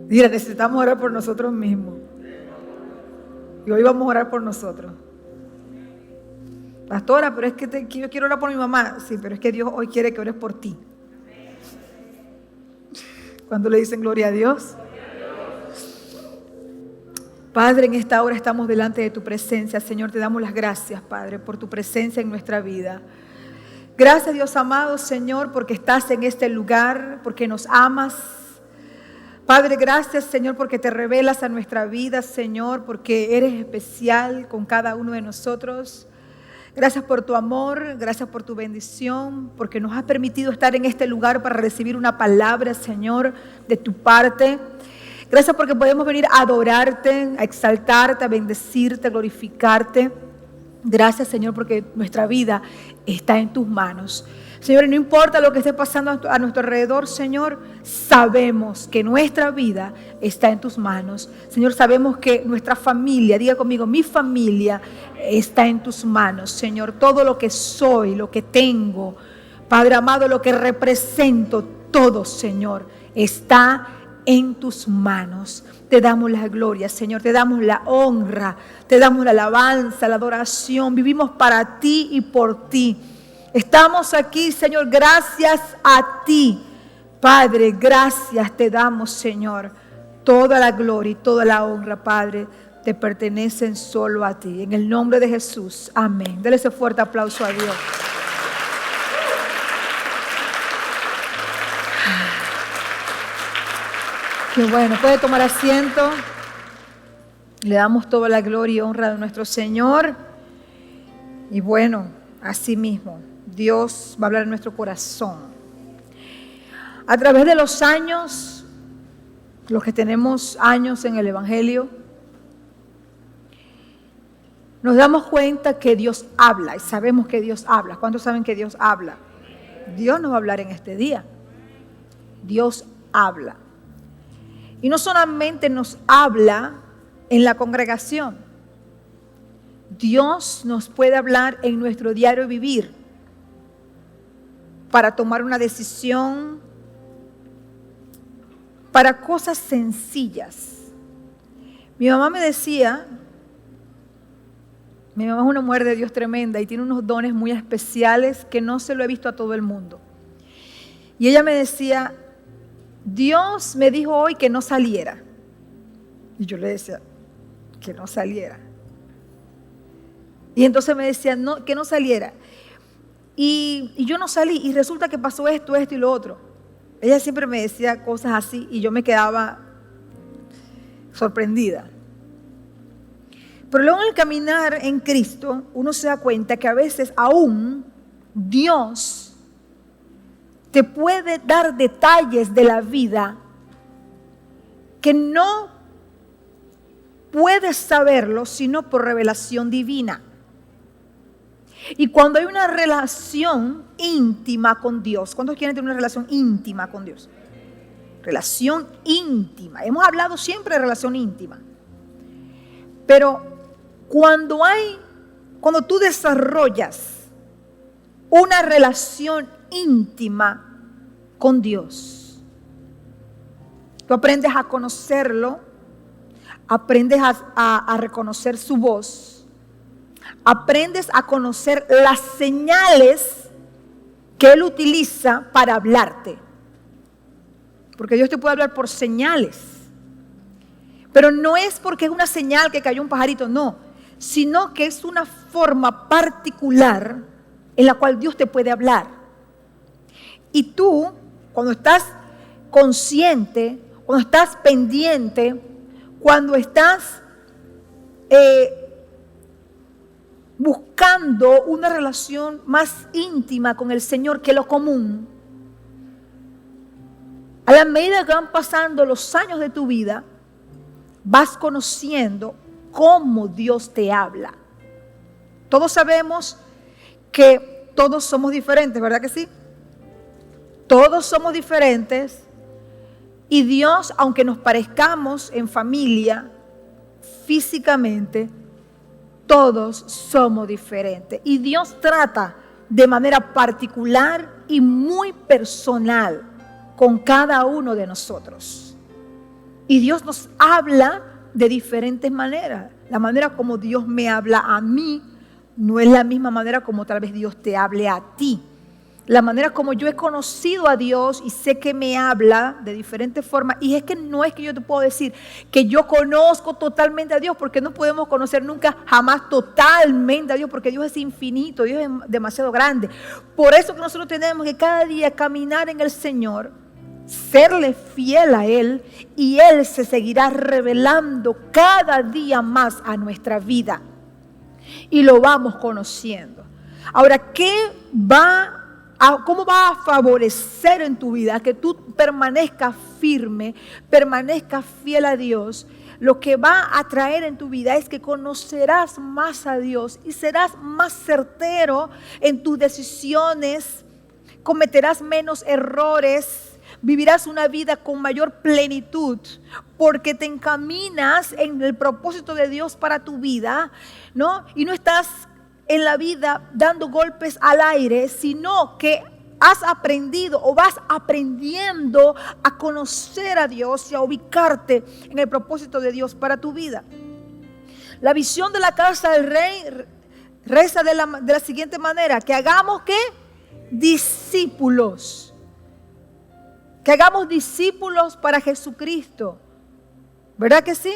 Mira, necesitamos orar por nosotros mismos. Y hoy vamos a orar por nosotros. Pastora, pero es que yo quiero orar por mi mamá. Sí, pero es que Dios hoy quiere que ores por ti. Cuando le dicen gloria a Dios. Padre, en esta hora estamos delante de tu presencia. Señor, te damos las gracias, Padre, por tu presencia en nuestra vida. Gracias, Dios amado, Señor, porque estás en este lugar, porque nos amas. Padre, gracias, Señor, porque te revelas a nuestra vida, Señor, porque eres especial con cada uno de nosotros. Gracias por tu amor, gracias por tu bendición, porque nos has permitido estar en este lugar para recibir una palabra, Señor, de tu parte. Gracias porque podemos venir a adorarte, a exaltarte, a bendecirte, a glorificarte. Gracias, Señor, porque nuestra vida está en tus manos. Señor, no importa lo que esté pasando a nuestro alrededor, Señor, sabemos que nuestra vida está en tus manos. Señor, sabemos que nuestra familia, diga conmigo, mi familia está en tus manos. Señor, todo lo que soy, lo que tengo, Padre amado, lo que represento, todo, Señor, está en tus manos. Te damos la gloria, Señor, te damos la honra, te damos la alabanza, la adoración. Vivimos para ti y por ti. Estamos aquí, Señor, gracias a ti. Padre, gracias te damos, Señor. Toda la gloria y toda la honra, Padre, te pertenecen solo a ti. En el nombre de Jesús, amén. Dele ese fuerte aplauso a Dios. Qué bueno, puede tomar asiento. Le damos toda la gloria y honra a nuestro Señor. Y bueno, así mismo, Dios va a hablar en nuestro corazón. A través de los años, los que tenemos años en el Evangelio, nos damos cuenta que Dios habla y sabemos que Dios habla. ¿Cuántos saben que Dios habla? Dios nos va a hablar en este día. Dios habla. Y no solamente nos habla en la congregación. Dios nos puede hablar en nuestro diario vivir para tomar una decisión, para cosas sencillas. Mi mamá me decía, mi mamá es una mujer de Dios tremenda y tiene unos dones muy especiales que no se lo he visto a todo el mundo. Y ella me decía, Dios me dijo hoy que no saliera. Y yo le decía, que no saliera. Y entonces me decía, no, que no saliera. Y yo no salí y resulta que pasó esto y lo otro. Ella siempre me decía cosas así y yo me quedaba sorprendida. Pero luego en el caminar en Cristo, uno se da cuenta que a veces aún Dios te puede dar detalles de la vida que no puedes saberlo sino por revelación divina. Y cuando hay una relación íntima con Dios, ¿cuántos quieren tener una relación íntima con Dios? Relación íntima. Hemos hablado siempre de relación íntima. Pero cuando tú desarrollas una relación íntima con Dios, tú aprendes a conocerlo, aprendes a reconocer su voz, aprendes a conocer las señales que Él utiliza para hablarte. Porque Dios te puede hablar por señales. Pero no es porque es una señal que cayó un pajarito, no. Sino que es una forma particular en la cual Dios te puede hablar. Y tú, cuando estás consciente, cuando estás pendiente, cuando estás buscando una relación más íntima con el Señor que lo común, a la medida que van pasando los años de tu vida, vas conociendo cómo Dios te habla. Todos sabemos que todos somos diferentes, ¿verdad que sí? Todos somos diferentes y Dios, aunque nos parezcamos en familia, físicamente, todos somos diferentes. Y Dios trata de manera particular y muy personal con cada uno de nosotros. Y Dios nos habla de diferentes maneras. La manera como Dios me habla a mí no es la misma manera como tal vez Dios te hable a ti. La manera como yo he conocido a Dios y sé que me habla de diferentes formas. Y es que no es que yo te puedo decir que yo conozco totalmente a Dios, porque no podemos conocer nunca, jamás totalmente a Dios, porque Dios es infinito, Dios es demasiado grande. Por eso que nosotros tenemos que cada día caminar en el Señor, serle fiel a Él, y Él se seguirá revelando cada día más a nuestra vida. Y lo vamos conociendo. Ahora, ¿cómo va a favorecer en tu vida que tú permanezcas firme, permanezcas fiel a Dios? Lo que va a traer en tu vida es que conocerás más a Dios y serás más certero en tus decisiones, cometerás menos errores, vivirás una vida con mayor plenitud, porque te encaminas en el propósito de Dios para tu vida, ¿no? Y no estás en la vida dando golpes al aire, sino que has aprendido o vas aprendiendo a conocer a Dios y a ubicarte en el propósito de Dios para tu vida. La visión de la casa del rey reza de la siguiente manera: que hagamos ¿qué? Discípulos. Que hagamos discípulos para Jesucristo. ¿Verdad que sí?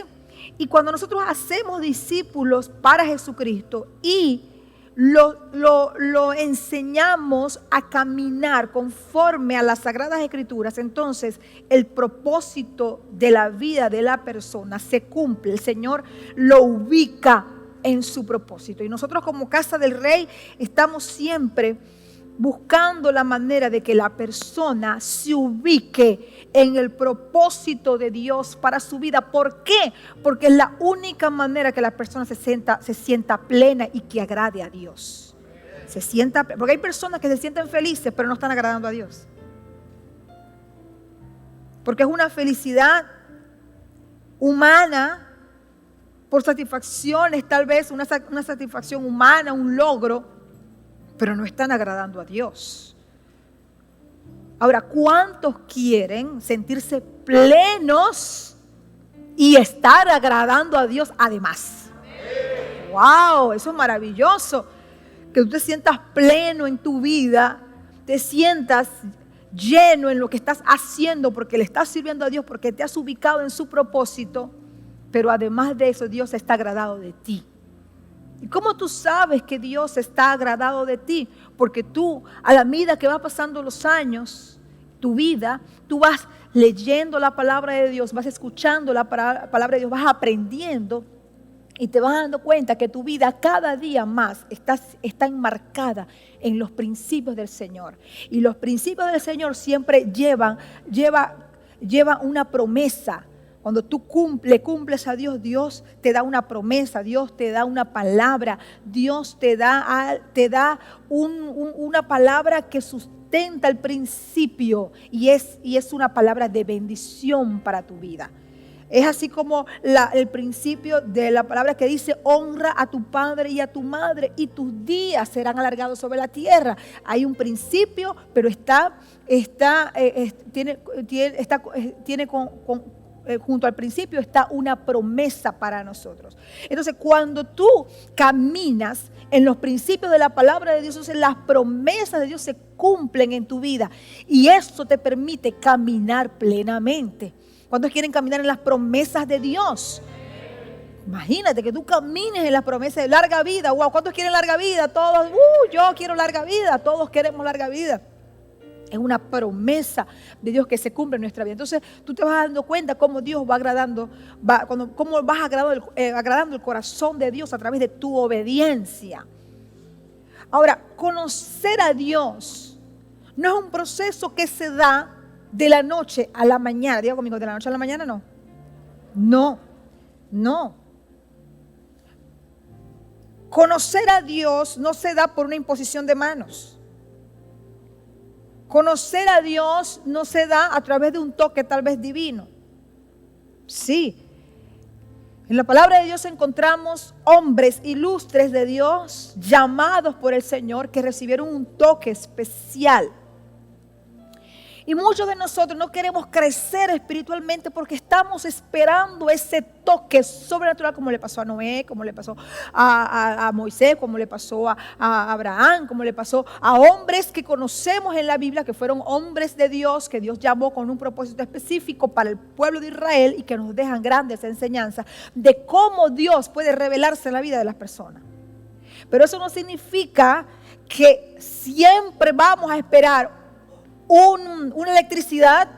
Y cuando nosotros hacemos discípulos para Jesucristo y lo enseñamos a caminar conforme a las Sagradas Escrituras, entonces el propósito de la vida de la persona se cumple. El Señor lo ubica en su propósito. Y nosotros como Casa del Rey estamos siempre buscando la manera de que la persona se ubique en el propósito de Dios para su vida. ¿Por qué? Porque es la única manera que la persona se sienta plena y que agrade a Dios. Porque hay personas que se sienten felices pero no están agradando a Dios. Porque es una felicidad humana, por satisfacciones, tal vez una satisfacción humana, un logro, pero no están agradando a Dios. Ahora, ¿cuántos quieren sentirse plenos y estar agradando a Dios además? ¡Wow! Eso es maravilloso. Que tú te sientas pleno en tu vida, te sientas lleno en lo que estás haciendo porque le estás sirviendo a Dios, porque te has ubicado en su propósito, pero además de eso Dios está agradado de ti. ¿Y cómo tú sabes que Dios está agradado de ti? Porque tú, a la medida que va pasando los años, tu vida, tú vas leyendo la palabra de Dios, vas escuchando la palabra de Dios, vas aprendiendo y te vas dando cuenta que tu vida cada día más está enmarcada en los principios del Señor. Y los principios del Señor siempre llevan una promesa. Cuando tú cumples a Dios, Dios te da una promesa, Dios te da una palabra, Dios te da una palabra que sustenta el principio y es una palabra de bendición para tu vida. Es así como el principio de la palabra que dice: honra a tu padre y a tu madre y tus días serán alargados sobre la tierra. Hay un principio, pero junto al principio está una promesa para nosotros. Entonces, cuando tú caminas en los principios de la palabra de Dios, entonces las promesas de Dios se cumplen en tu vida y eso te permite caminar plenamente. ¿Cuántos quieren caminar en las promesas de Dios? Imagínate que tú camines en las promesas de larga vida. Wow, ¿cuántos quieren larga vida? Todos, yo quiero larga vida. Todos queremos larga vida. Es una promesa de Dios que se cumple en nuestra vida. Entonces tú te vas dando cuenta cómo Dios va agradando, cómo vas agradando el corazón de Dios a través de tu obediencia. Ahora, conocer a Dios no es un proceso que se da de la noche a la mañana. Diga conmigo, de la noche a la mañana no. No. Conocer a Dios no se da por una imposición de manos. Conocer a Dios no se da a través de un toque tal vez divino. Sí. En la palabra de Dios encontramos hombres ilustres de Dios, llamados por el Señor, que recibieron un toque especial. Y muchos de nosotros no queremos crecer espiritualmente porque estamos esperando ese toque sobrenatural, como le pasó a Noé, como le pasó a Moisés, como le pasó a Abraham, como le pasó a hombres que conocemos en la Biblia, que fueron hombres de Dios, que Dios llamó con un propósito específico para el pueblo de Israel y que nos dejan grandes enseñanzas de cómo Dios puede revelarse en la vida de las personas. Pero eso no significa que siempre vamos a esperar una electricidad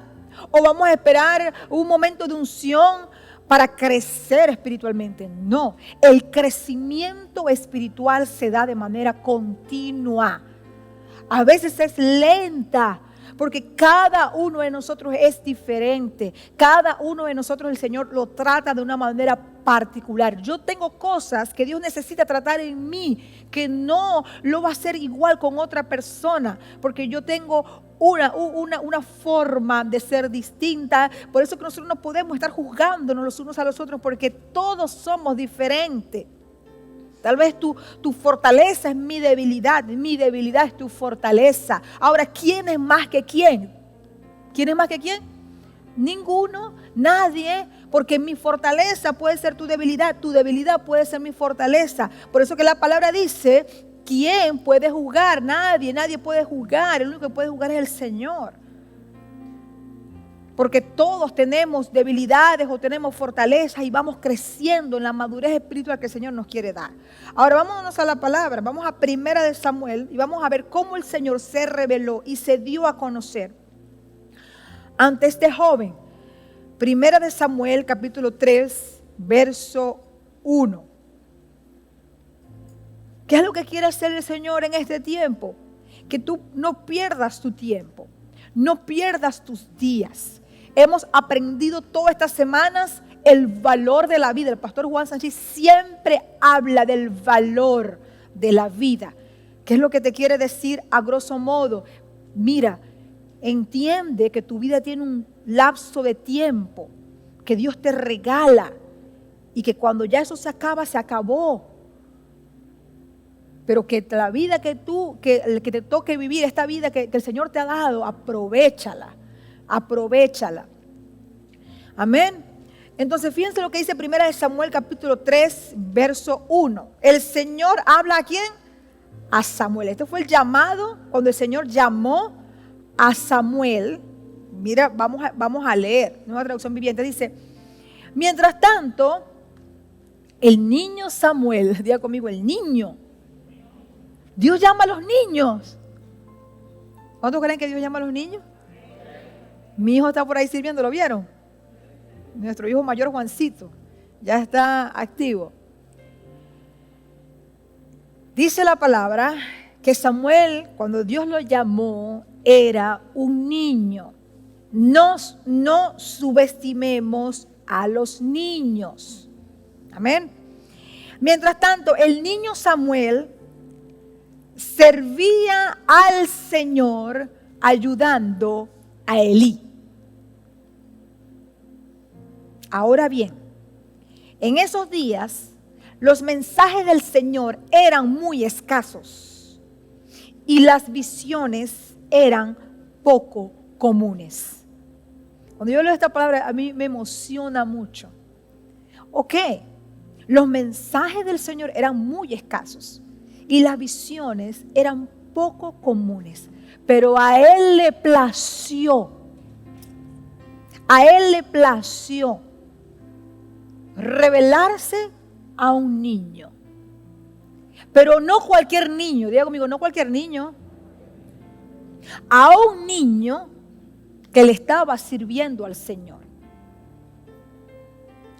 o vamos a esperar un momento de unción para crecer espiritualmente. No, el crecimiento espiritual se da de manera continua. A veces es lenta, porque cada uno de nosotros es diferente. Cada uno de nosotros el Señor lo trata de una manera particular. Yo tengo cosas que Dios necesita tratar en mí, que no lo va a hacer igual con otra persona, porque yo tengo una forma de ser distinta. Por eso que nosotros no podemos estar juzgándonos los unos a los otros, porque todos somos diferentes. Tal vez tu fortaleza es mi debilidad es tu fortaleza. Ahora, ¿quién es más que quién? ¿Quién es más que quién? Ninguno, nadie, porque mi fortaleza puede ser tu debilidad puede ser mi fortaleza. Por eso que la palabra dice, ¿quién puede juzgar? Nadie puede juzgar, el único que puede juzgar es el Señor. Porque todos tenemos debilidades o tenemos fortalezas y vamos creciendo en la madurez espiritual que el Señor nos quiere dar. Ahora vámonos a la palabra, vamos a 1 Samuel y vamos a ver cómo el Señor se reveló y se dio a conocer ante este joven. 1 Samuel capítulo 3, verso 1. ¿Qué es lo que quiere hacer el Señor en este tiempo? Que tú no pierdas tu tiempo, no pierdas tus días. Hemos aprendido todas estas semanas el valor de la vida. El pastor Juan Sánchez siempre habla del valor de la vida. ¿Qué es lo que te quiere decir a grosso modo? Mira, entiende que tu vida tiene un lapso de tiempo que Dios te regala y que cuando ya eso se acaba, se acabó. Pero que la vida que te toque vivir, esta vida que el Señor te ha dado, aprovéchala. Amén. Entonces fíjense lo que dice 1 Samuel capítulo 3 verso 1. El Señor habla ¿a quién? A Samuel. Este fue el llamado cuando el Señor llamó a Samuel. Mira, vamos a leer. Nueva traducción viviente dice: mientras tanto, el niño Samuel, diga conmigo, el niño. Dios llama a los niños. ¿Cuántos creen que Dios llama a los niños? Mi hijo está por ahí sirviendo, ¿lo vieron? Nuestro hijo mayor Juancito ya está activo. Dice la palabra que Samuel, cuando Dios lo llamó, era un niño. No subestimemos a los niños. Amén. Mientras tanto, el niño Samuel servía al Señor ayudando a Elí. Ahora bien, en esos días los mensajes del Señor eran muy escasos y las visiones eran poco comunes. Cuando yo leo esta palabra, a mí me emociona mucho. Ok, los mensajes del Señor eran muy escasos y las visiones eran poco comunes, pero a Él le plació revelarse a un niño. Pero no cualquier niño, diga conmigo, no cualquier niño. A un niño que le estaba sirviendo al Señor.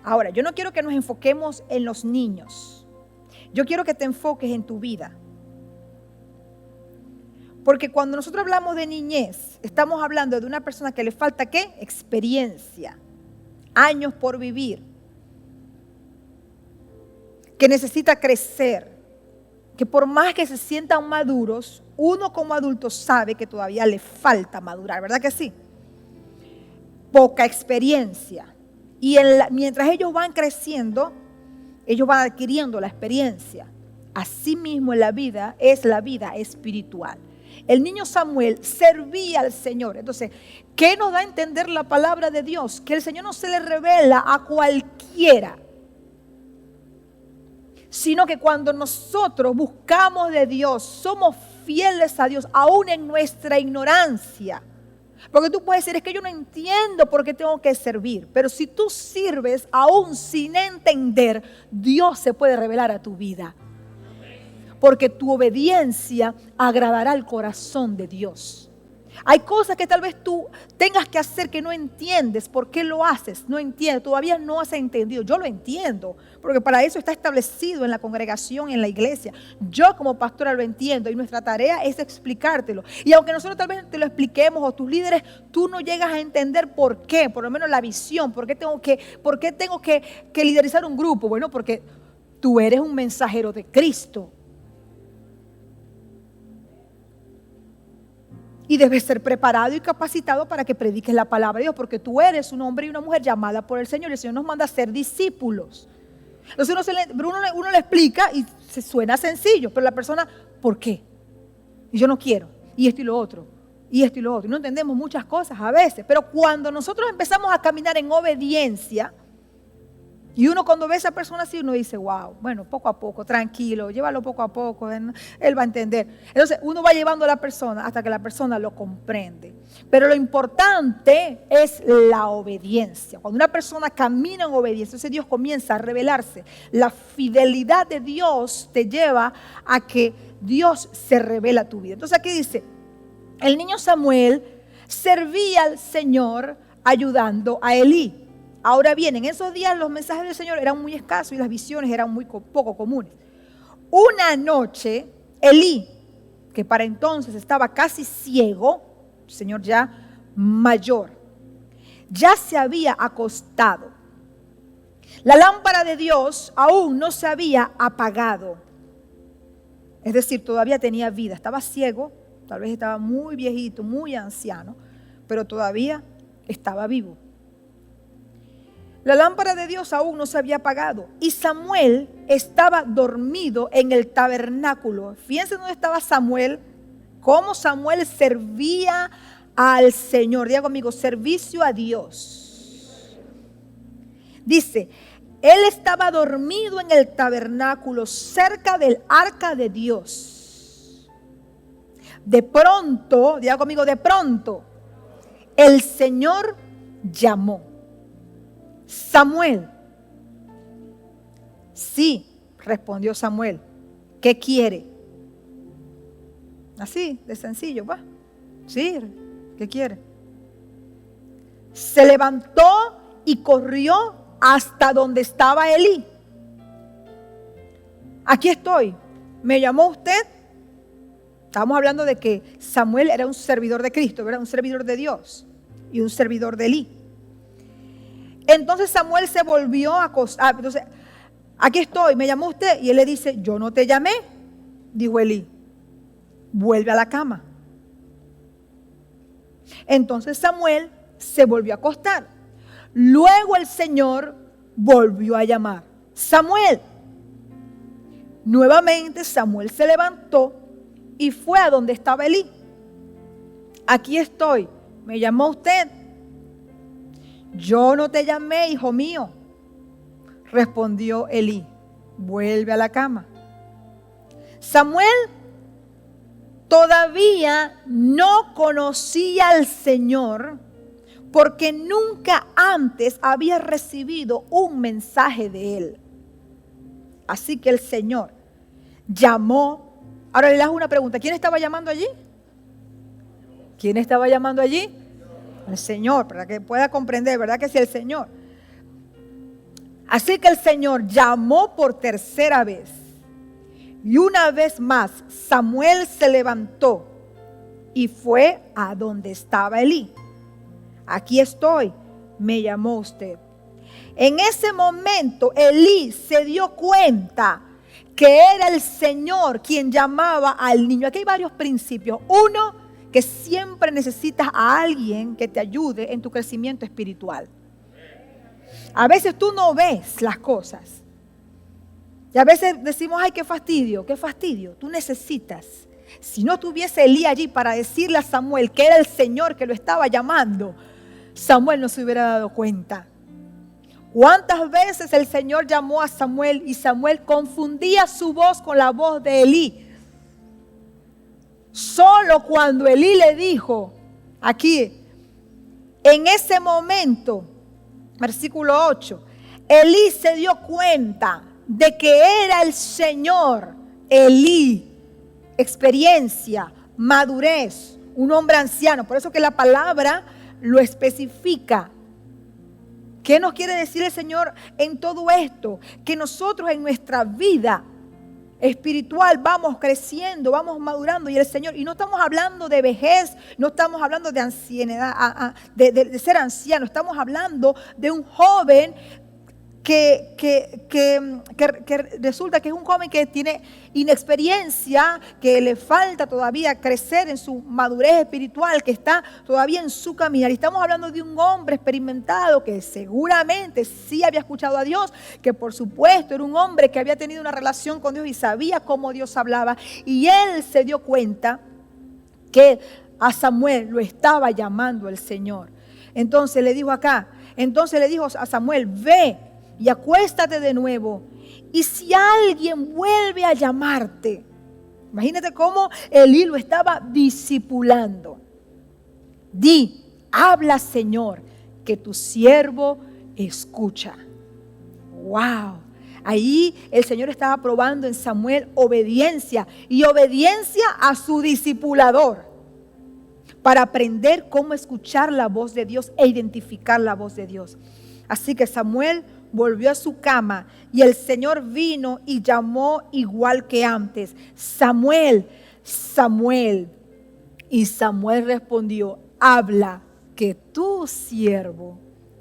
Ahora, yo no quiero que nos enfoquemos en los niños. Yo quiero que te enfoques en tu vida. Porque cuando nosotros hablamos de niñez, estamos hablando de una persona que le falta ¿qué? Experiencia, años por vivir, que necesita crecer, que por más que se sientan maduros, uno como adulto sabe que todavía le falta madurar, ¿verdad que sí? Poca experiencia. Y mientras ellos van creciendo, ellos van adquiriendo la experiencia. Asimismo en la vida es la vida espiritual. el niño Samuel servía al Señor. Entonces, ¿qué nos da a entender la palabra de Dios? Que el Señor no se le revela a cualquiera, sino que cuando nosotros buscamos de Dios, somos fieles a Dios, aún en nuestra ignorancia. Porque tú puedes decir, es que yo no entiendo por qué tengo que servir. Pero si tú sirves aún sin entender, Dios se puede revelar a tu vida. Porque tu obediencia agradará al corazón de Dios. Hay cosas que tal vez tú tengas que hacer que no entiendes. ¿Por qué lo haces? No entiendes, todavía no has entendido. Yo lo entiendo, porque para eso está establecido en la congregación, en la iglesia. Yo como pastora lo entiendo y nuestra tarea es explicártelo. Y aunque nosotros tal vez te lo expliquemos o tus líderes, tú no llegas a entender por qué, por lo menos la visión, por qué tengo que liderizar un grupo. Bueno, porque tú eres un mensajero de Cristo. Y debes ser preparado y capacitado para que prediques la palabra de Dios, porque tú eres un hombre y una mujer llamada por el Señor. Y el Señor nos manda a ser discípulos. Entonces uno le explica y se suena sencillo, pero la persona, ¿por qué? Y yo no quiero, y esto y lo otro, y esto y lo otro. Y no entendemos muchas cosas a veces, pero cuando nosotros empezamos a caminar en obediencia, y uno cuando ve a esa persona así, uno dice, wow, bueno, poco a poco, tranquilo, llévalo poco a poco, él va a entender. Entonces uno va llevando a la persona hasta que la persona lo comprende. Pero lo importante es la obediencia. Cuando una persona camina en obediencia, entonces Dios comienza a revelarse. La fidelidad de Dios te lleva a que Dios se revela a tu vida. Entonces aquí dice, el niño Samuel servía al Señor ayudando a Elí. Ahora bien, en esos días los mensajes del Señor eran muy escasos y las visiones eran muy poco comunes. Una noche, Elí, que para entonces estaba casi ciego, el Señor ya mayor, ya se había acostado. La lámpara de Dios aún no se había apagado. Es decir, todavía tenía vida. Estaba ciego, tal vez estaba muy viejito, muy anciano, pero todavía estaba vivo. La lámpara de Dios aún no se había apagado y Samuel estaba dormido en el tabernáculo. Fíjense dónde estaba Samuel, cómo Samuel servía al Señor. Diga conmigo, servicio a Dios. Dice, él estaba dormido en el tabernáculo cerca del arca de Dios. De pronto, diga conmigo, de pronto, el Señor llamó. Samuel. Sí, respondió Samuel. ¿Qué quiere? Así, de sencillo, va. Sí, ¿qué quiere? Se levantó y corrió hasta donde estaba Elí. Aquí estoy. ¿Me llamó usted? Estamos hablando de que Samuel era un servidor de Cristo, ¿verdad? Un servidor de Dios y un servidor de Elí. Entonces Samuel se volvió a acostar. Entonces, aquí estoy, ¿me llamó usted? Y él le dice, yo no te llamé, dijo Elí. Vuelve a la cama. Entonces Samuel se volvió a acostar. Luego el Señor volvió a llamar, Samuel. Nuevamente Samuel se levantó y fue a donde estaba Elí. Aquí estoy, ¿me llamó usted? Yo no te llamé, hijo mío, respondió Elí. Vuelve a la cama. Samuel todavía no conocía al Señor porque nunca antes había recibido un mensaje de él. Así que el Señor llamó. Ahora le hago una pregunta. ¿Quién estaba llamando allí? ¿Quién estaba llamando allí? El Señor, para que pueda comprender, ¿verdad que sí? El Señor. Así que el Señor llamó por tercera vez. Y una vez más, Samuel se levantó y fue a donde estaba Elí. Aquí estoy, me llamó usted. En ese momento, Elí se dio cuenta que era el Señor quien llamaba al niño. Aquí hay varios principios. Uno, que siempre necesitas a alguien que te ayude en tu crecimiento espiritual. A veces tú no ves las cosas. Y a veces decimos, ay, qué fastidio, qué fastidio. Tú necesitas Si no estuviese Elí allí para decirle a Samuel que era el Señor que lo estaba llamando, Samuel no se hubiera dado cuenta. ¿Cuántas veces el Señor llamó a Samuel y Samuel confundía su voz con la voz de Elí? Solo cuando Elí le dijo, aquí, en ese momento, versículo 8, Elí se dio cuenta de que era el Señor. Elí, experiencia, madurez, un hombre anciano. Por eso que la palabra lo especifica. ¿Qué nos quiere decir el Señor en todo esto? Que nosotros en nuestra vida espiritual vamos creciendo, vamos madurando, y el Señor, y no estamos hablando de vejez, no estamos hablando de ancianidad, de ser anciano, estamos hablando de un joven que resulta que es un joven que tiene inexperiencia, que le falta todavía crecer en su madurez espiritual, que está todavía en su caminar. Y estamos hablando de un hombre experimentado que seguramente sí había escuchado a Dios, que por supuesto era un hombre que había tenido una relación con Dios y sabía cómo Dios hablaba. Y él se dio cuenta que a Samuel lo estaba llamando el Señor. Entonces le dijo a Samuel, ve y acuéstate de nuevo. Y si alguien vuelve a llamarte, imagínate cómo Elí lo estaba discipulando. Di, habla Señor, que tu siervo escucha. Wow. Ahí el Señor estaba probando en Samuel obediencia, y obediencia a su discipulador, para aprender cómo escuchar la voz de Dios e identificar la voz de Dios. Así que Samuel volvió a su cama y el Señor vino y llamó igual que antes: Samuel, Samuel. Y Samuel respondió: habla, que tu siervo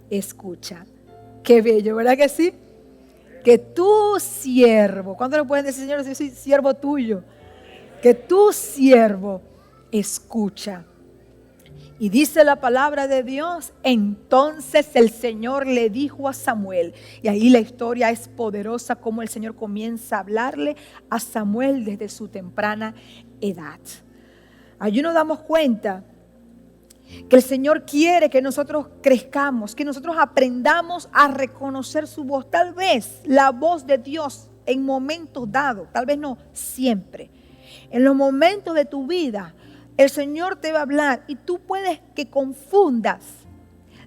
escucha. Qué bello, ¿verdad que sí? Que tu siervo, ¿cuánto le pueden decir, Señor, yo soy siervo tuyo? Que tu siervo escucha. Y dice la palabra de Dios, entonces el Señor le dijo a Samuel, y ahí la historia es poderosa, como el Señor comienza a hablarle a Samuel desde su temprana edad. Allí nos damos cuenta que el Señor quiere que nosotros crezcamos, que nosotros aprendamos a reconocer su voz. Tal vez la voz de Dios en momentos dados, tal vez no siempre, en los momentos de tu vida, el Señor te va a hablar y tú puedes que confundas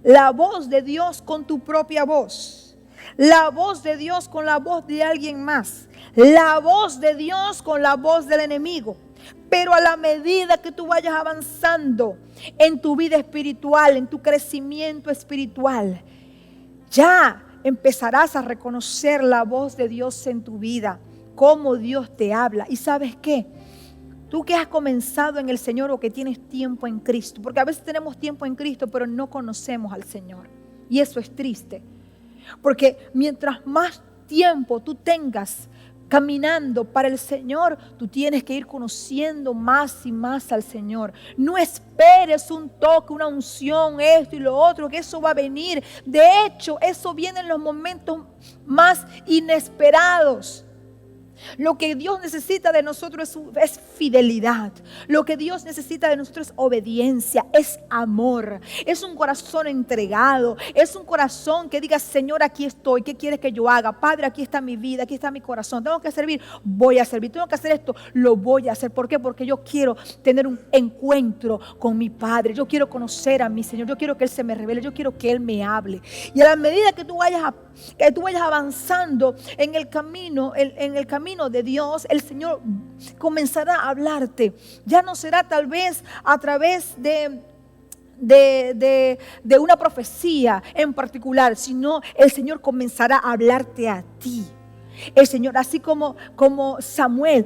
la voz de Dios con tu propia voz, la voz de Dios con la voz de alguien más, la voz de Dios con la voz del enemigo. Pero a la medida que tú vayas avanzando en tu vida espiritual, en tu crecimiento espiritual, ya empezarás a reconocer la voz de Dios en tu vida, cómo Dios te habla. ¿Y sabes qué? Tú que has comenzado en el Señor o que tienes tiempo en Cristo, porque a veces tenemos tiempo en Cristo pero no conocemos al Señor, y eso es triste, porque mientras más tiempo tú tengas caminando para el Señor, tú tienes que ir conociendo más y más al Señor. No esperes un toque, una unción, esto y lo otro, que eso va a venir. De hecho, eso viene en los momentos más inesperados. Lo que Dios necesita de nosotros es fidelidad. Lo que Dios necesita de nosotros es obediencia, es amor, es un corazón entregado, es un corazón que diga: Señor, aquí estoy, ¿qué quieres que yo haga? Padre, aquí está mi vida, aquí está mi corazón. Tengo que servir, voy a servir. Tengo que hacer esto, lo voy a hacer. ¿Por qué? Porque yo quiero tener un encuentro con mi Padre. Yo quiero conocer a mi Señor. Yo quiero que Él se me revele. Yo quiero que Él me hable. Y a la medida que tú vayas avanzando en el camino, de Dios, el Señor comenzará a hablarte. Ya no será tal vez a través de una profecía en particular, sino el Señor comenzará a hablarte a ti. El Señor, así como Samuel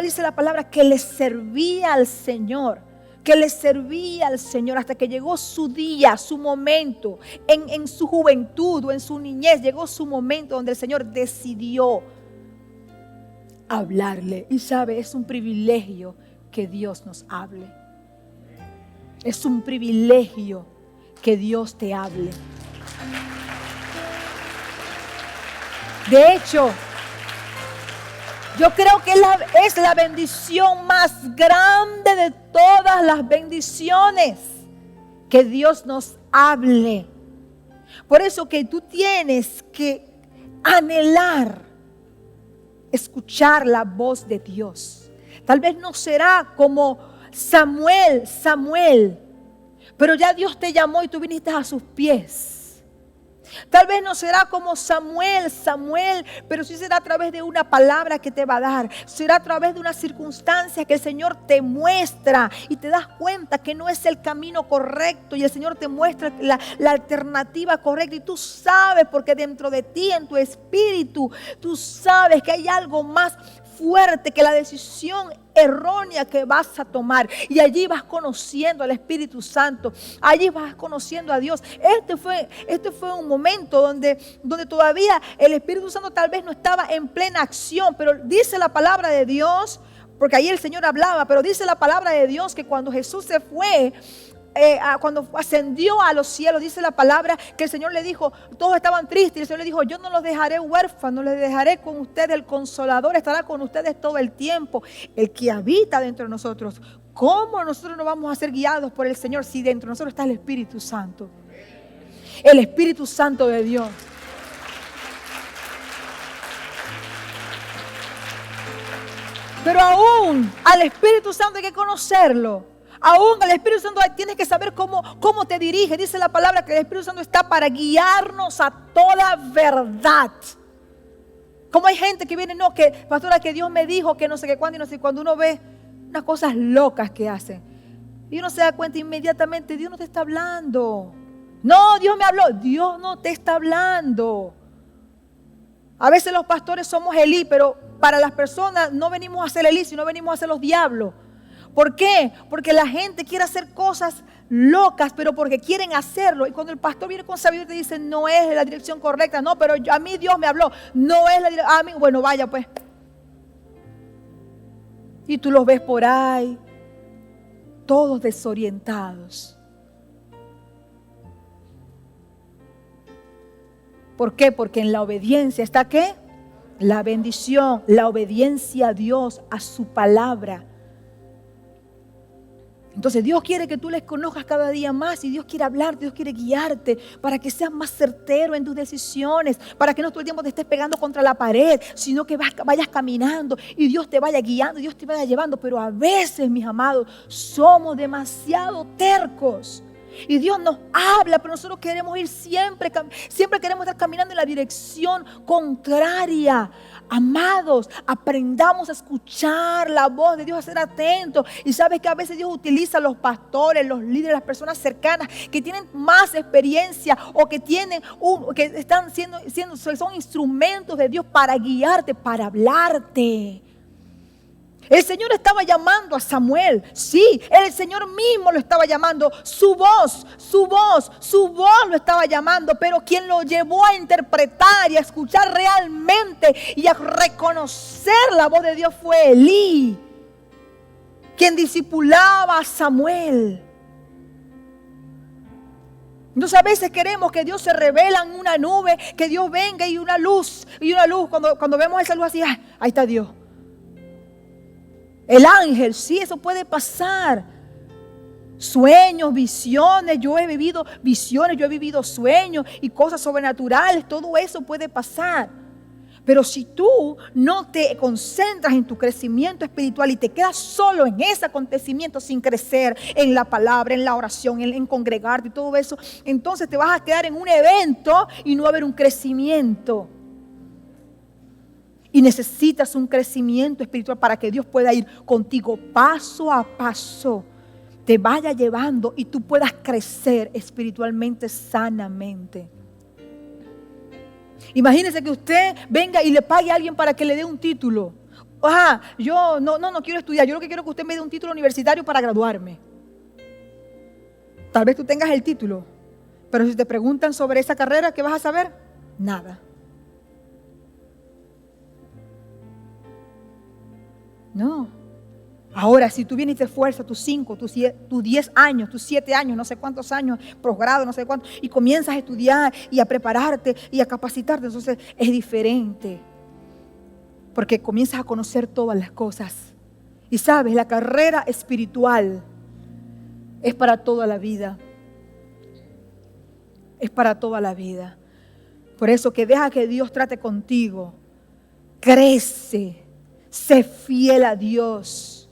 dice la palabra que le servía al Señor. Que le servía al Señor hasta que llegó su día, su momento, en su juventud o en su niñez, llegó su momento donde el Señor decidió hablarle. Y sabe, es un privilegio que Dios nos hable. Es un privilegio que Dios te hable. De hecho, Yo creo que es la bendición más grande de todas las bendiciones. Que Dios nos hable. Por eso que tú tienes que anhelar escuchar la voz de Dios. Tal vez no será como Samuel, pero ya Dios te llamó y tú viniste a sus pies. Tal vez no será como Samuel, pero sí será a través de una palabra que te va a dar. Será a través de una circunstancia que el Señor te muestra y te das cuenta que no es el camino correcto y el Señor te muestra la alternativa correcta y tú sabes porque dentro de ti, en tu espíritu, tú sabes que hay algo más fuerte que la decisión errónea que vas a tomar. Y allí vas conociendo al Espíritu Santo. Allí vas conociendo a Dios. Este fue un momento donde todavía el Espíritu Santo tal vez no estaba en plena acción. Pero dice la palabra de Dios, porque ahí el Señor hablaba, pero dice la palabra de Dios que cuando Jesús se fue, cuando ascendió a los cielos, dice la palabra que el Señor le dijo, todos estaban tristes y el Señor le dijo, yo no los dejaré huérfanos, les dejaré con ustedes, el Consolador estará con ustedes todo el tiempo, el que habita dentro de nosotros. ¿Cómo nosotros no vamos a ser guiados por el Señor si dentro de nosotros está el Espíritu Santo? El Espíritu Santo de Dios. Pero aún al Espíritu Santo hay que conocerlo. Aún el Espíritu Santo tienes que saber cómo te dirige. Dice la palabra que el Espíritu Santo está para guiarnos a toda verdad. Como hay gente que viene, no, que pastora, que Dios me dijo que no sé qué cuándo y no sé cuándo. Uno ve unas cosas locas que hacen. Y uno se da cuenta inmediatamente, Dios no te está hablando. No, Dios me habló. Dios no te está hablando. A veces los pastores somos Elí, pero para las personas no venimos a ser Elí, sino venimos a ser los diablos. ¿Por qué? Porque la gente quiere hacer cosas locas, pero porque quieren hacerlo. Y cuando el pastor viene con sabiduría y te dice, no es la dirección correcta. No, pero a mí Dios me habló. No es la dirección. A mí, bueno, vaya pues. Y tú los ves por ahí, todos desorientados. ¿Por qué? Porque en la obediencia está ¿qué? La bendición, la obediencia a Dios, a su palabra. Entonces Dios quiere que tú les conozcas cada día más y Dios quiere hablarte, Dios quiere guiarte para que seas más certero en tus decisiones, para que no todo el tiempo te estés pegando contra la pared, sino que vayas caminando y Dios te vaya guiando, Dios te vaya llevando. Pero a veces, mis amados, somos demasiado tercos. Y Dios nos habla, pero nosotros queremos ir siempre queremos estar caminando en la dirección contraria. Amados, aprendamos a escuchar la voz de Dios, a ser atentos. Y sabes que a veces Dios utiliza a los pastores, los líderes, las personas cercanas que tienen más experiencia o que son instrumentos de Dios para guiarte, para hablarte. El Señor estaba llamando a Samuel. Sí, el Señor mismo lo estaba llamando. Su voz lo estaba llamando. Pero quien lo llevó a interpretar y a escuchar realmente y a reconocer la voz de Dios fue Elí, quien discipulaba a Samuel. Entonces a veces queremos que Dios se revela en una nube, que Dios venga y una luz. Cuando vemos esa luz así, ahí está Dios. El ángel, sí, eso puede pasar. Sueños, visiones, yo he vivido visiones, yo he vivido sueños y cosas sobrenaturales, todo eso puede pasar. Pero si tú no te concentras en tu crecimiento espiritual y te quedas solo en ese acontecimiento sin crecer en la palabra, en la oración, en congregarte y todo eso, entonces te vas a quedar en un evento y no va a haber un crecimiento. Y necesitas un crecimiento espiritual para que Dios pueda ir contigo paso a paso, te vaya llevando y tú puedas crecer espiritualmente sanamente. Imagínese que usted venga y le pague a alguien para que le dé un título. Yo no quiero estudiar, yo lo que quiero es que usted me dé un título universitario para graduarme. Tal vez tú tengas el título, pero si te preguntan sobre esa carrera, ¿qué vas a saber? Nada. No. Ahora, si tú vienes y te esfuerzas tus 5, tus 10 años, tus 7 años, no sé cuántos años, posgrado, no sé cuánto, y comienzas a estudiar y a prepararte y a capacitarte, entonces es diferente. porque comienzas a conocer todas las cosas. Y sabes, la carrera espiritual es para toda la vida. Es para toda la vida. Por eso que deja que Dios trate contigo. Crece. Sé fiel a Dios.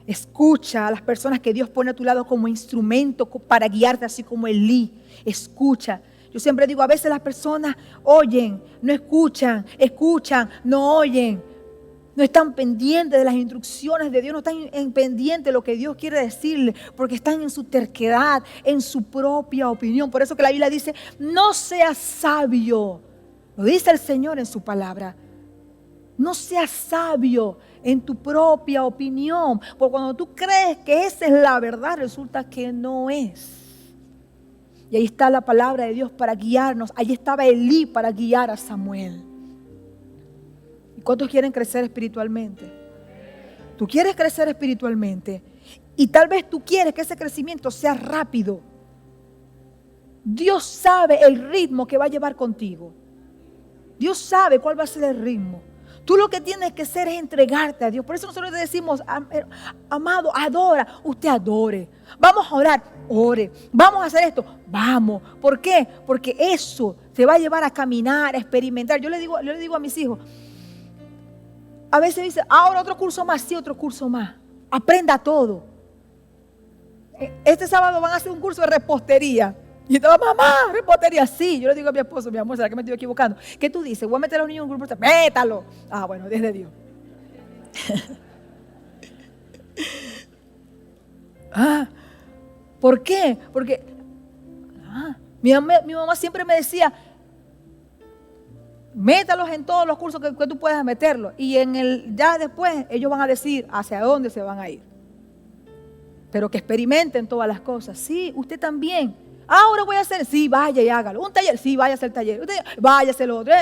Escucha a las personas que Dios pone a tu lado como instrumento para guiarte, así como Elí. Escucha. Yo siempre digo, a veces las personas oyen, no escuchan, escuchan, no oyen. No están pendientes de las instrucciones de Dios, no están pendientes de lo que Dios quiere decirle, porque están en su terquedad, en su propia opinión. Por eso que la Biblia dice, no seas sabio. Lo dice el Señor en su palabra. No seas sabio en tu propia opinión, porque cuando tú crees que esa es la verdad, resulta que no es. Y ahí está la palabra de Dios para guiarnos. Ahí estaba Elí para guiar a Samuel. ¿Y cuántos quieren crecer espiritualmente? Tú quieres crecer espiritualmente y tal vez tú quieres que ese crecimiento sea rápido. Dios sabe el ritmo que va a llevar contigo. Dios sabe cuál va a ser el ritmo. Tú lo que tienes que hacer es entregarte a Dios. Por eso nosotros le decimos, amado, adora. Usted adore. Vamos a orar, ore. Vamos a hacer esto, vamos. ¿Por qué? Porque eso te va a llevar a caminar, a experimentar. Yo le digo a mis hijos, a veces dice, ahora otro curso más, sí, otro curso más. Aprenda todo. Este sábado van a hacer un curso de repostería. Y estaba, mamá, repostería, sí. Yo le digo a mi esposo, mi amor, ¿será que me estoy equivocando? ¿Qué tú dices? Voy a meter a los niños en un grupo, métalo. Ah, bueno, desde Dios. ¿Por qué? Porque mi mamá siempre me decía, métalos en todos los cursos que tú puedas meterlos. Y ya después ellos van a decir hacia dónde se van a ir. Pero que experimenten todas las cosas. Sí, usted también. Ahora voy a hacer, sí, vaya y hágalo. Un taller, sí, vaya a hacer taller. Vaya a hacer lo otro.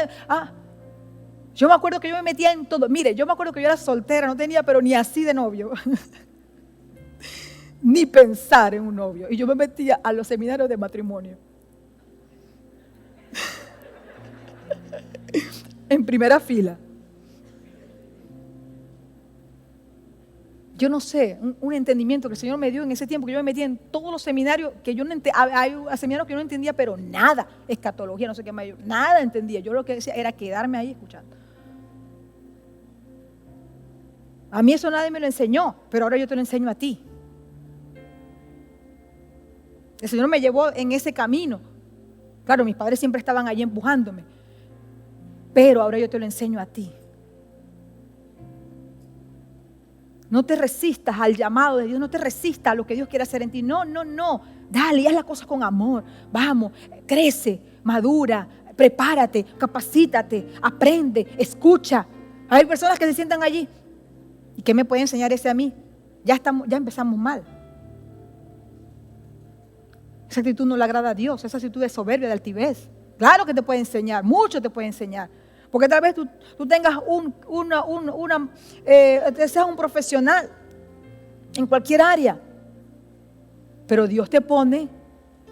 Yo me acuerdo que yo me metía en todo. Mire, yo me acuerdo que yo era soltera, no tenía, pero ni así de novio. Ni pensar en un novio. Y yo me metía a los seminarios de matrimonio. En primera fila. Yo no sé, un entendimiento que el Señor me dio en ese tiempo, que yo me metí en todos los seminarios, que yo no entendía, hay seminarios que yo no entendía, pero nada, escatología, no sé qué más, nada entendía. Yo lo que decía era quedarme ahí escuchando. A mí eso nadie me lo enseñó, pero ahora yo te lo enseño a ti. El Señor me llevó en ese camino. Claro, mis padres siempre estaban allí empujándome, pero ahora yo te lo enseño a ti. No te resistas al llamado de Dios, no te resistas a lo que Dios quiere hacer en ti. No. Dale, haz las cosas con amor. Vamos, crece, madura, prepárate, capacítate, aprende, escucha. Hay personas que se sientan allí. ¿Y qué me puede enseñar ese a mí? Ya empezamos mal. Esa actitud no le agrada a Dios, esa actitud de soberbia, de altivez. Claro que te puede enseñar, mucho te puede enseñar. Porque tal vez tú tengas seas un profesional en cualquier área. Pero Dios te pone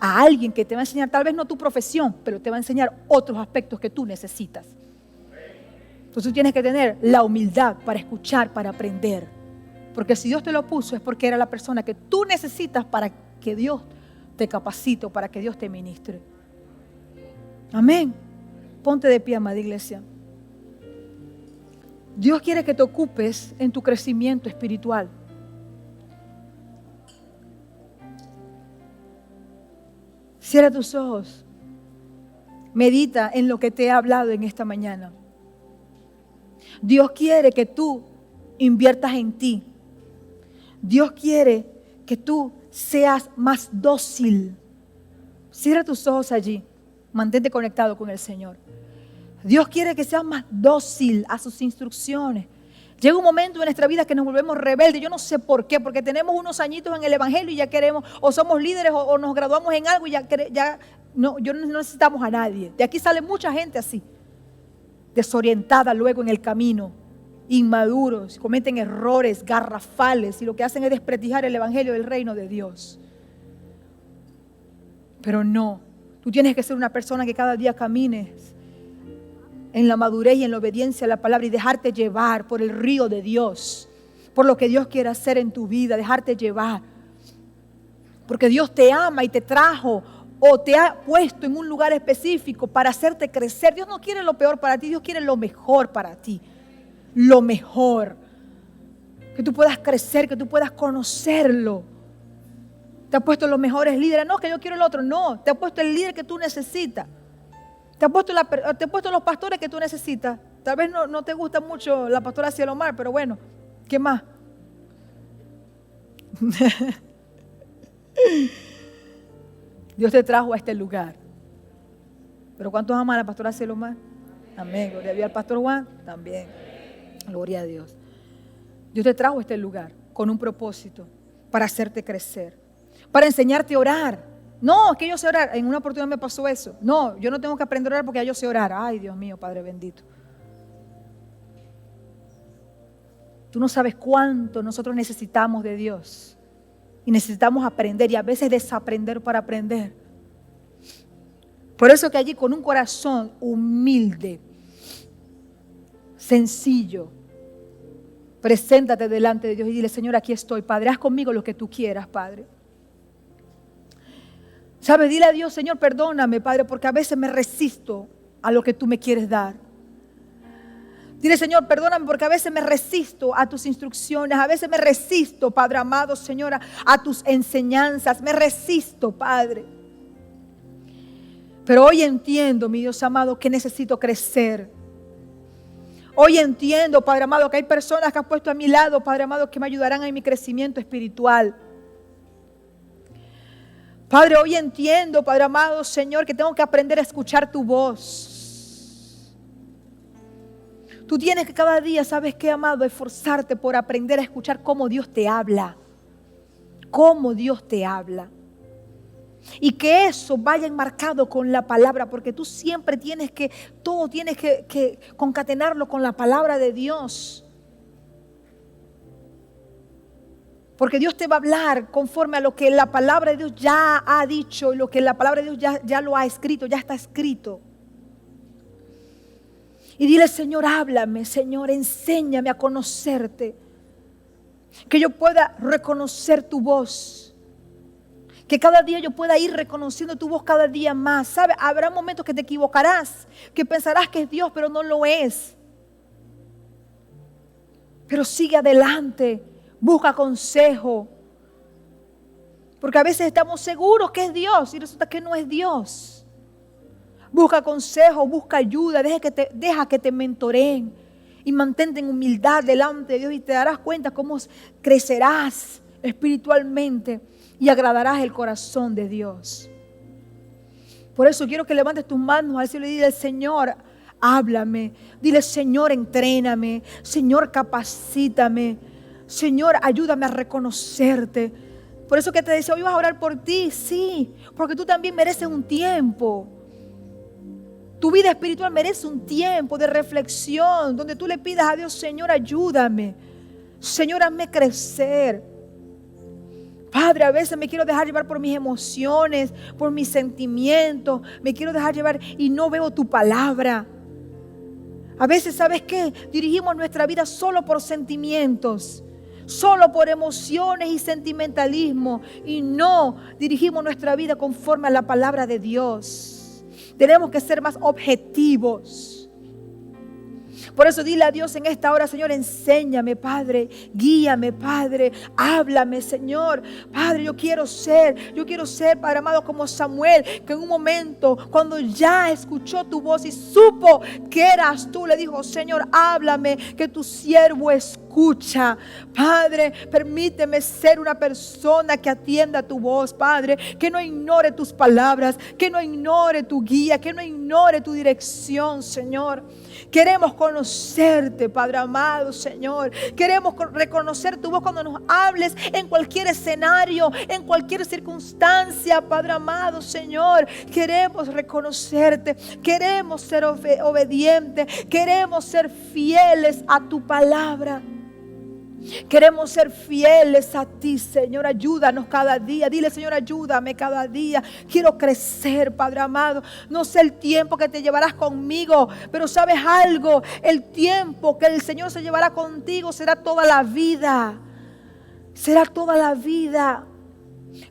a alguien que te va a enseñar, tal vez no tu profesión, pero te va a enseñar otros aspectos que tú necesitas. Entonces tú tienes que tener la humildad para escuchar, para aprender. Porque si Dios te lo puso es porque era la persona que tú necesitas para que Dios te capacite o para que Dios te ministre. Amén. Ponte de pie, amada iglesia. Dios quiere que te ocupes en tu crecimiento espiritual. Cierra tus ojos. Medita en lo que te he hablado en esta mañana. Dios quiere que tú inviertas en ti. Dios quiere que tú seas más dócil. Cierra tus ojos allí. Mantente conectado con el Señor. Dios quiere que seas más dócil a sus instrucciones. Llega un momento en nuestra vida que nos volvemos rebeldes. Yo no sé por qué, porque tenemos unos añitos en el Evangelio y ya queremos, o somos líderes o nos graduamos en algo y ya no necesitamos a nadie. De aquí sale mucha gente así, desorientada luego en el camino, inmaduros, cometen errores garrafales y lo que hacen es desprestigiar el Evangelio del reino de Dios. Pero no, tú tienes que ser una persona que cada día camines en la madurez y en la obediencia a la palabra y dejarte llevar por el río de Dios, por lo que Dios quiere hacer en tu vida, dejarte llevar. Porque Dios te ama y te trajo o te ha puesto en un lugar específico para hacerte crecer. Dios no quiere lo peor para ti, Dios quiere lo mejor para ti. Lo mejor. Que tú puedas crecer, que tú puedas conocerlo. Te ha puesto los mejores líderes. No, que yo quiero el otro. No, te ha puesto el líder que tú necesitas. Te ha puesto los pastores que tú necesitas. Tal vez no te gusta mucho la pastora Cielomar, pero bueno, ¿qué más? Dios te trajo a este lugar. ¿Pero cuántos aman a la pastora Cielomar? Amén. Gloria a Dios. Al pastor Juan también. Gloria a Dios. Dios te trajo a este lugar con un propósito, para hacerte crecer, para enseñarte a orar. No, es que yo sé orar. En una oportunidad me pasó eso. No, yo no tengo que aprender a orar porque ya yo sé orar. Ay, Dios mío, Padre bendito. Tú no sabes cuánto nosotros necesitamos de Dios. Y necesitamos aprender y a veces desaprender para aprender. Por eso que allí con un corazón humilde, sencillo, preséntate delante de Dios y dile: Señor, aquí estoy, Padre, haz conmigo lo que tú quieras, Padre. ¿Sabes? Dile a Dios: Señor, perdóname, Padre, porque a veces me resisto a lo que tú me quieres dar. Dile: Señor, perdóname porque a veces me resisto a tus instrucciones, a veces me resisto, Padre amado, Señora, a tus enseñanzas, me resisto, Padre. Pero hoy entiendo, mi Dios amado, que necesito crecer. Hoy entiendo, Padre amado, que hay personas que has puesto a mi lado, Padre amado, que me ayudarán en mi crecimiento espiritual. Padre, hoy entiendo, Padre amado, Señor, que tengo que aprender a escuchar tu voz. Tú tienes que cada día, ¿sabes qué, amado? Esforzarte por aprender a escuchar cómo Dios te habla. Cómo Dios te habla. Y que eso vaya enmarcado con la palabra, porque tú siempre tienes que concatenarlo con la palabra de Dios. Porque Dios te va a hablar conforme a lo que la palabra de Dios ya ha dicho y lo que la palabra de Dios ya lo ha escrito, ya está escrito. Y dile: Señor, háblame, Señor, enséñame a conocerte. Que yo pueda reconocer tu voz. Que cada día yo pueda ir reconociendo tu voz cada día más. ¿Sabes? Habrá momentos que te equivocarás, que pensarás que es Dios, pero no lo es. Pero sigue adelante, busca consejo. Porque a veces estamos seguros que es Dios y resulta que no es Dios. Busca consejo, busca ayuda, deja que te mentoreen y mantente en humildad delante de Dios y te darás cuenta cómo crecerás espiritualmente y agradarás el corazón de Dios. Por eso quiero que levantes tus manos al cielo y dile: Señor, háblame. Dile: Señor, entréname. Señor, capacítame. Señor, ayúdame a reconocerte. Por eso que te decía, hoy vas a orar por ti. Sí, porque tú también mereces un tiempo. Tu vida espiritual merece un tiempo de reflexión donde tú le pidas a Dios: Señor, ayúdame. Señor, hazme crecer. Padre, a veces me quiero dejar llevar por mis emociones, por mis sentimientos. Me quiero dejar llevar y no veo tu palabra. A veces, ¿sabes qué? Dirigimos nuestra vida solo por sentimientos, solo por emociones y sentimentalismo. Y no dirigimos nuestra vida conforme a la palabra de Dios. Tenemos que ser más objetivos. Por eso dile a Dios en esta hora: Señor, enséñame, Padre, guíame, Padre, háblame, Señor. Padre, yo quiero ser, Padre amado, como Samuel, que en un momento, cuando ya escuchó tu voz y supo que eras tú, le dijo: Señor, háblame, que tu siervo escucha. Padre, permíteme ser una persona que atienda tu voz, Padre, que no ignore tus palabras, que no ignore tu guía, que no ignore tu dirección, Señor. Queremos conocerte, Padre amado, Señor. Queremos reconocer tu voz cuando nos hables en cualquier escenario, en cualquier circunstancia, Padre amado, Señor. Queremos reconocerte, queremos ser obedientes, queremos ser fieles a tu palabra. Queremos ser fieles a ti, Señor. Ayúdanos cada día. Dile, Señor, ayúdame cada día. Quiero crecer, Padre amado. No sé el tiempo que te llevarás conmigo, pero ¿sabes algo? El tiempo que el Señor se llevará contigo será toda la vida. Será toda la vida.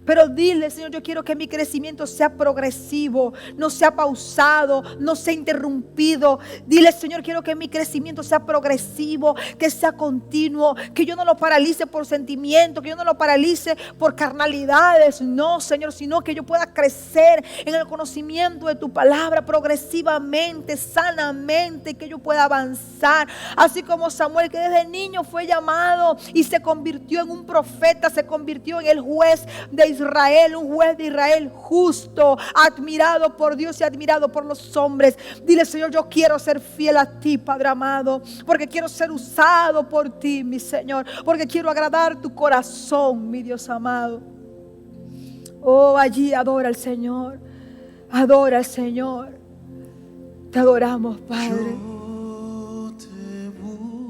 Pero dile, Señor, yo quiero que mi crecimiento sea progresivo, no sea pausado, no sea interrumpido. Dile, Señor, quiero que mi crecimiento sea progresivo, que sea continuo, que yo no lo paralice por sentimientos, que yo no lo paralice por carnalidades. No, Señor, sino que yo pueda crecer en el conocimiento de tu palabra progresivamente, sanamente, que yo pueda avanzar. Así como Samuel, que desde niño fue llamado y se convirtió en un profeta, se convirtió en el juez de Israel, un juez de Israel justo, admirado por Dios y admirado por los hombres. Dile, Señor, yo quiero ser fiel a ti, Padre amado, porque quiero ser usado por ti, mi Señor, porque quiero agradar tu corazón, mi Dios amado. Oh, allí adora al Señor, adora al Señor. Te adoramos, Padre.